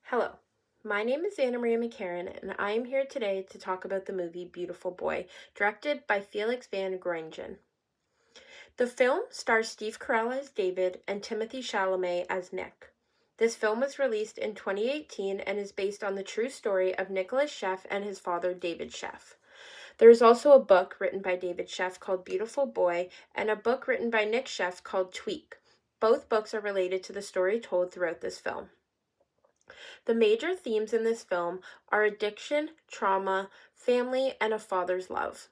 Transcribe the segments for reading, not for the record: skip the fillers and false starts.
Hello, my name is Anna Maria McCarran, and I am here today to talk about the movie Beautiful Boy, directed by Felix van Groningen. The film stars Steve Carell as David and Timothy Chalamet as Nick. This film was released in 2018 and is based on the true story of Nicholas Sheff and his father, David Sheff. There is also a book written by David Sheff called Beautiful Boy and a book written by Nick Sheff called Tweak. Both books are related to the story told throughout this film. The major themes in this film are addiction, trauma, family, and a father's love.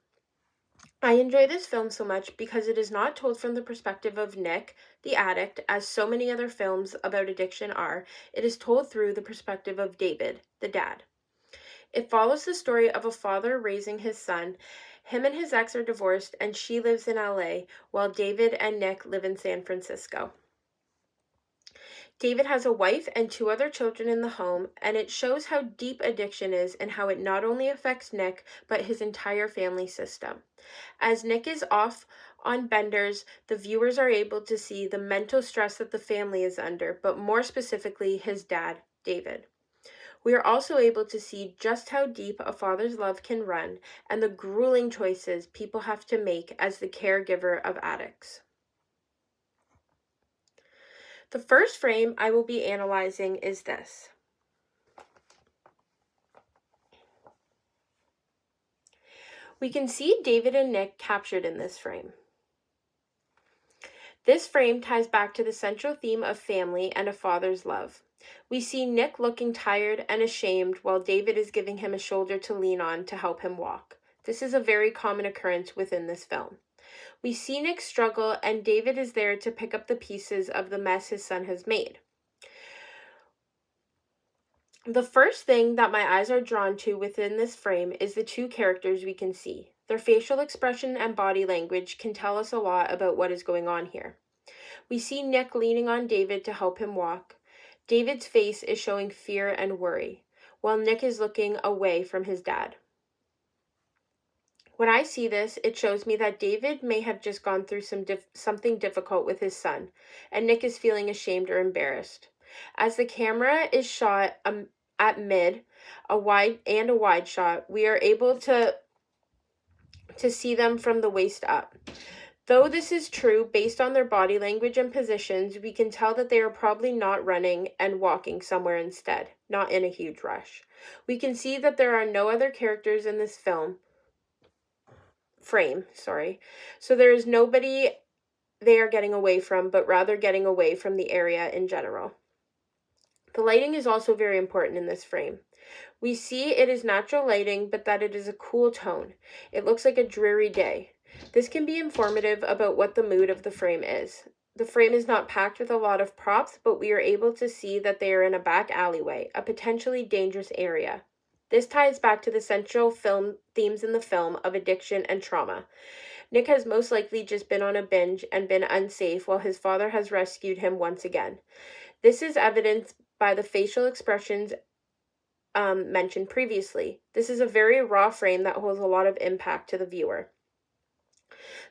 I enjoy this film so much because it is not told from the perspective of Nick, the addict, as so many other films about addiction are. It is told through the perspective of David, the dad. It follows the story of a father raising his son. Him and his ex are divorced, and she lives in LA, while David and Nick live in San Francisco. David has a wife and 2 other children in the home, and it shows how deep addiction is and how it not only affects Nick, but his entire family system. As Nick is off on benders, the viewers are able to see the mental stress that the family is under, but more specifically, his dad, David. We are also able to see just how deep a father's love can run and the grueling choices people have to make as the caregiver of addicts. The first frame I will be analyzing is this. We can see David and Nick captured in this frame. This frame ties back to the central theme of family and a father's love. We see Nick looking tired and ashamed while David is giving him a shoulder to lean on to help him walk. This is a very common occurrence within this film. We see Nick struggle, and David is there to pick up the pieces of the mess his son has made. The first thing that my eyes are drawn to within this frame is the 2 characters we can see. Their facial expression and body language can tell us a lot about what is going on here. We see Nick leaning on David to help him walk. David's face is showing fear and worry, while Nick is looking away from his dad. When I see this, it shows me that David may have just gone through something difficult with his son, and Nick is feeling ashamed or embarrassed. As the camera is shot at mid, a wide shot, we are able to see them from the waist up. Though this is true, based on their body language and positions, we can tell that they are probably not running and walking somewhere instead, not in a huge rush. We can see that there are no other characters in this frame. So there is nobody they are getting away from, but rather getting away from the area in general. The lighting is also very important in this frame. We see it is natural lighting, but that it is a cool tone. It looks like a dreary day. This can be informative about what the mood of the frame is. The frame is not packed with a lot of props, but we are able to see that they are in a back alleyway, a potentially dangerous area. This ties back to the central themes in the film of addiction and trauma. Nick has most likely just been on a binge and been unsafe while his father has rescued him once again. This is evidenced by the facial expressions mentioned previously. This is a very raw frame that holds a lot of impact to the viewer.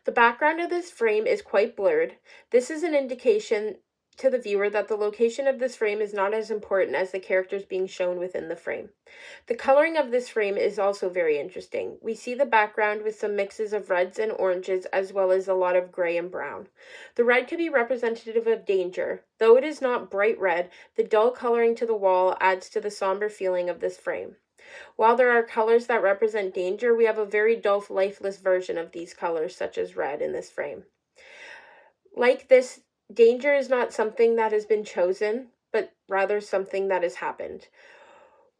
The background of this frame is quite blurred. This is an indication to the viewer that the location of this frame is not as important as the characters being shown within the frame. The coloring of this frame is also very interesting. We see the background with some mixes of reds and oranges as well as a lot of gray and brown. The red could be representative of danger. Though it is not bright red, the dull coloring to the wall adds to the somber feeling of this frame. While there are colors that represent danger, we have a very dull, lifeless version of these colors, such as red, in this frame. Like this, danger is not something that has been chosen, but rather something that has happened,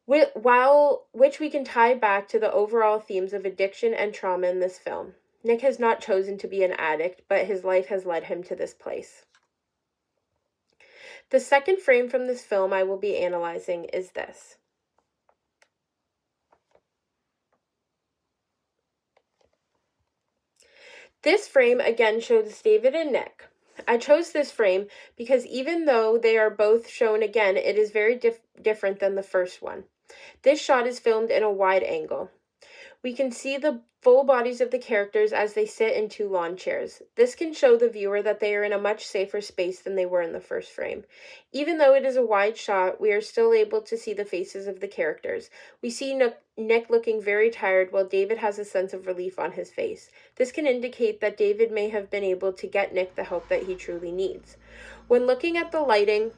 which we can tie back to the overall themes of addiction and trauma in this film. Nick has not chosen to be an addict, but his life has led him to this place. The second frame from this film I will be analyzing is this. This frame again shows David and Nick. I chose this frame because even though they are both shown again, it is very different than the first one. This shot is filmed in a wide angle. We can see the full bodies of the characters as they sit in two lawn chairs. This can show the viewer that they are in a much safer space than they were in the first frame. Even though it is a wide shot, we are still able to see the faces of the characters. We see Nick looking very tired while David has a sense of relief on his face. This can indicate that David may have been able to get Nick the help that he truly needs. When looking at the lighting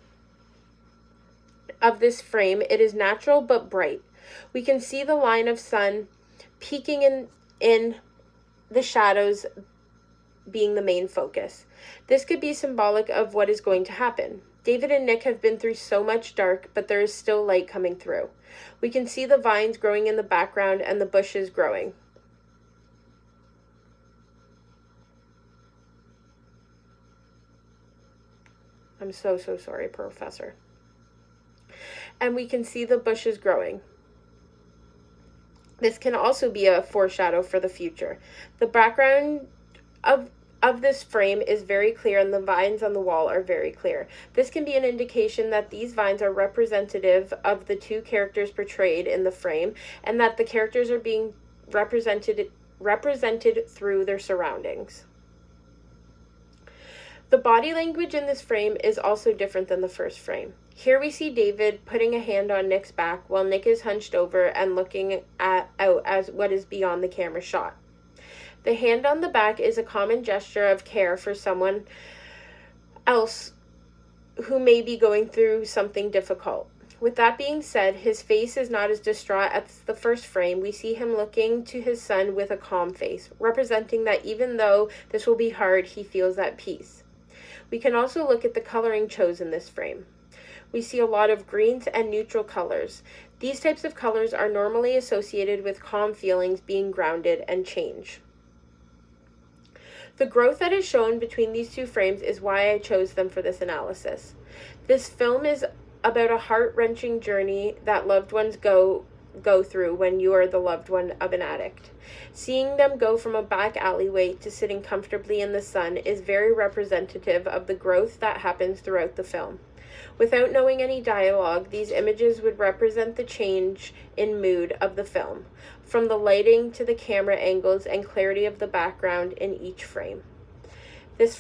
of this frame, it is natural but bright. We can see the line of sun peeking in the shadows being the main focus. This could be symbolic of what is going to happen. David and Nick have been through so much dark, but there is still light coming through. We can see the vines growing in the background and the bushes growing. I'm so sorry, Professor. And we can see the bushes growing. This can also be a foreshadow for the future. The background of this frame is very clear and the vines on the wall are very clear. This can be an indication that these vines are representative of the two characters portrayed in the frame and that the characters are being represented through their surroundings. The body language in this frame is also different than the first frame. Here we see David putting a hand on Nick's back while Nick is hunched over and looking out as what is beyond the camera shot. The hand on the back is a common gesture of care for someone else who may be going through something difficult. With that being said, his face is not as distraught as the first frame. We see him looking to his son with a calm face, representing that even though this will be hard, he feels at peace. We can also look at the coloring chosen in this frame. We see a lot of greens and neutral colors. These types of colors are normally associated with calm feelings, being grounded, and change. The growth that is shown between these two frames is why I chose them for this analysis. This film is about a heart-wrenching journey that loved ones go through when you are the loved one of an addict. Seeing them go from a back alleyway to sitting comfortably in the sun is very representative of the growth that happens throughout the film. Without knowing any dialogue, these images would represent the change in mood of the film, from the lighting to the camera angles and clarity of the background in each frame. This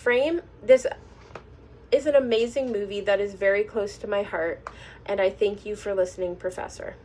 is an amazing movie that is very close to my heart, and I thank you for listening, Professor.